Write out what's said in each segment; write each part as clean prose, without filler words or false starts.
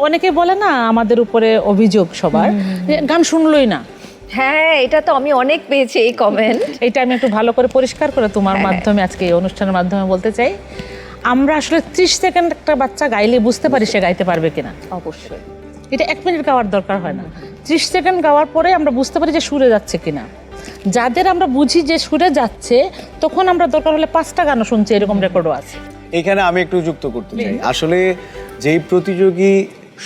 অনেকে বলে না আমাদের উপরে অভিযোগ সবার গান শুনলই না। হ্যাঁ, এটা তো আমি অনেক পেয়েছি এই কমেন্ট। এটা আমি একটু ভালো করে পরিষ্কার করে তোমার মাধ্যমে আজকে এই অনুষ্ঠানের মাধ্যমে বলতে চাই, আমরা আসলে 30 সেকেন্ড একটা বাচ্চা গাইলে বুঝতে পারি সে গাইতে পারবে কিনা। অবশ্যই এটা 1 মিনিট গাওয়ার দরকার হয় না, 30 সেকেন্ড গাওয়ার পরে আমরা বুঝতে পারি যে সুরে যাচ্ছে কিনা। যাদের আমরা বুঝি যে সুরে যাচ্ছে, তখন আমরা দরকার হলে 5টা গানও শুনছি, এরকম রেকর্ডও আছে। এখানে আমি একটু যুক্ত করতে চাই, আসলে যেই প্রতিযোগী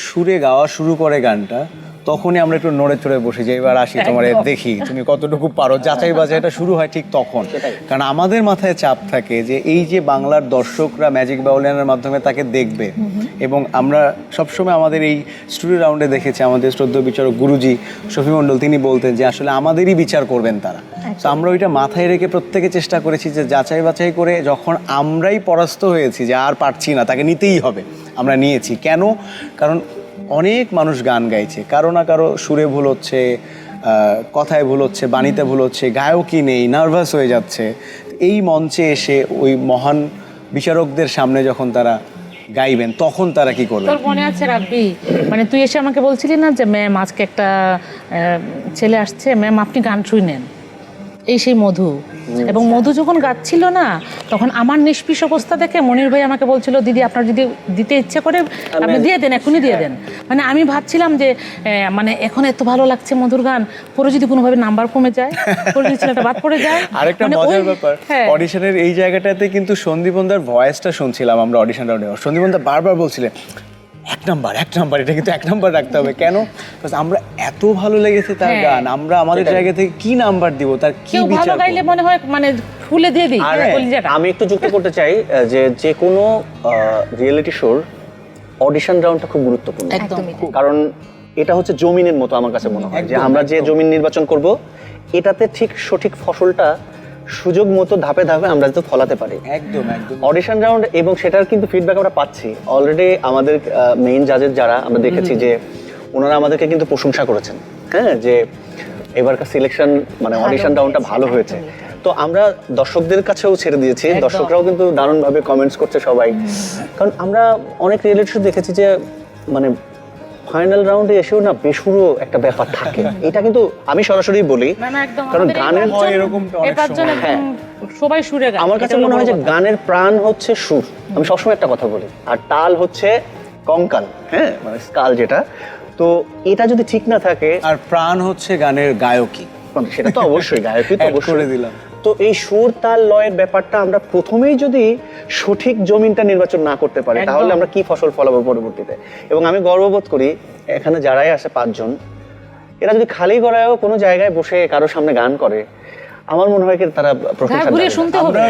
সুরে গাওয়া শুরু করে গানটা, তখনই আমরা একটু নড়ে চড়ে বসে যাই, এবার আসি তোমার দেখি তুমি কতটুকু পারো, যাচাই বাছাইটা শুরু হয় ঠিক তখন। কারণ আমাদের মাথায় চাপ থাকে যে এই যে বাংলার দর্শকরা ম্যাজিক বাউলিয়ানের মাধ্যমে তাকে দেখবে, এবং আমরা সবসময় আমাদের এই স্টুডিও রাউন্ডে দেখেছি আমাদের শ্রদ্ধেয় বিচারক গুরুজি শফি মণ্ডল, তিনি বলতেন যে আসলে আমাদেরই বিচার করবেন তারা। তো আমরা ওইটা মাথায় রেখে প্রত্যেকে চেষ্টা করেছি যে যাচাই বাছাই করে যখন আমরাই পরাস্ত হয়েছি যে আর পারছি না, তাকে নিতেই হবে, আমরা নিয়েছি। কেন? কারণ অনেক মানুষ গান গাইছে, কারো না কারো সুরে ভুল হচ্ছে, কথায় ভুল হচ্ছে, বাণীতে ভুল হচ্ছে, গায়কই নেই, নার্ভাস হয়ে যাচ্ছে। এই মঞ্চে এসে ওই মহান বিচারকদের সামনে যখন তারা গাইবেন, তখন তারা কি করবেন? তোর মনে আছে রাব্বি, মানে তুই এসে আমাকে বলছিলি না যে ম্যাম আজকে একটা ছেলে আসছে, ম্যাম আপনি গান শুনেন, এই সেই মধু। এবং মধু যখন গাচ্ছিল না, তখন আমার নিষ্পিস অবস্থা দেখে মনির ভাই আমাকে বলছিল, দিদি আপনার যদি দিতে ইচ্ছে করে আপনি দিয়ে দেন, এখনই দিয়ে দেন। মানে আমি ভাবছিলাম যে মানে এখন এত ভালো লাগছে মধুর গান, পরে যদি কোনোভাবে নাম্বার কমে যায়, পরে যদি ছেলেটা বাদ পড়ে যায়। আরেকটা মজার ব্যাপার, অডিশনের এই জায়গাটাতে কিন্তু সন্দীপনদার ভয়েসটা শুনছিলাম আমরা অডিশন রাউন্ডে। সন্দীপনদা বারবার বলছিলেন 1 নাম্বার, এটা কিন্তু 1 নাম্বার রাখতে হবে। কেন? আমরা এত ভালো লেগেছে তার গান, আমরা আমাদের জায়গা থেকে কি নাম্বার দিব, তার কি কেউ ভালো বিচার গাইলে মনে হয় মানে ফুলে দিয়ে দিই। আমি একটু যুক্ত করতে চাই যে কোনো রিয়েলিটি শোর অডিশন রাউন্ডটা খুব গুরুত্বপূর্ণ। কারণ এটা হচ্ছে জমিনের মতো আমার কাছে মনে হয়, যে আমরা যে জমিন নির্বাচন করব, এটাতে ঠিক সঠিক ফসলটা সুযোগ মতো ধাপে ধাপে আমরা যাতে ফলাতে পারি। একদম একদম অডিশন রাউন্ড, এবং সেটার কিন্তু ফিডব্যাক আমরা পাচ্ছি অলরেডি। আমাদের মেইন জাজের যারা আমরা দেখেছি যে ওনারা আমাদেরকে কিন্তু প্রশংসা করেছেন, হ্যাঁ, যে এবারকার সিলেকশন মানে অডিশন রাউন্ডটা ভালো হয়েছে। তো আমরা দর্শকদের কাছেও ছেড়ে দিয়েছি, দর্শকরাও কিন্তু দারুণভাবে কমেন্টস করছে সবাই। কারণ আমরা অনেক রিয়েলিটি শো দেখেছি যে মানে ফাইনাল রাউন্ডে এসেও না বেসুরো একটা ব্যাপার থাকে। এটা কিন্তু আমি সরাসরি বলি, কারণ গানের সবাই সুরে গায়। আমার কাছে মনে হয় যে গানের প্রাণ হচ্ছে সুর, আমি সবসময় একটা কথা বলি, আর তাল হচ্ছে কঙ্কাল, হ্যাঁ, মানে স্কাল যেটা। তো এটা যদি ঠিক না থাকে, আর প্রাণ হচ্ছে গানের গায়কী, সেটা তো অবশ্যই গায়কী তো অবশ্যই করে দিলাম। তো এই সুর তাল লয়ের ব্যাপারটা আমরা প্রথমেই যদি সঠিক জমিনটা নির্বাচন না করতে পারি, তাহলে আমরা কি ফসল ফলাবো পরবর্তীতে। এবং আমি গর্ববোধ করি এখানে যারাই আসে 5 জন, এরা যদি খালি গলায়ও কোনো জায়গায় বসে কারোর সামনে গান করে, আমার মনে হয় কি তারা প্রফেশনাল। শুনতে হবে।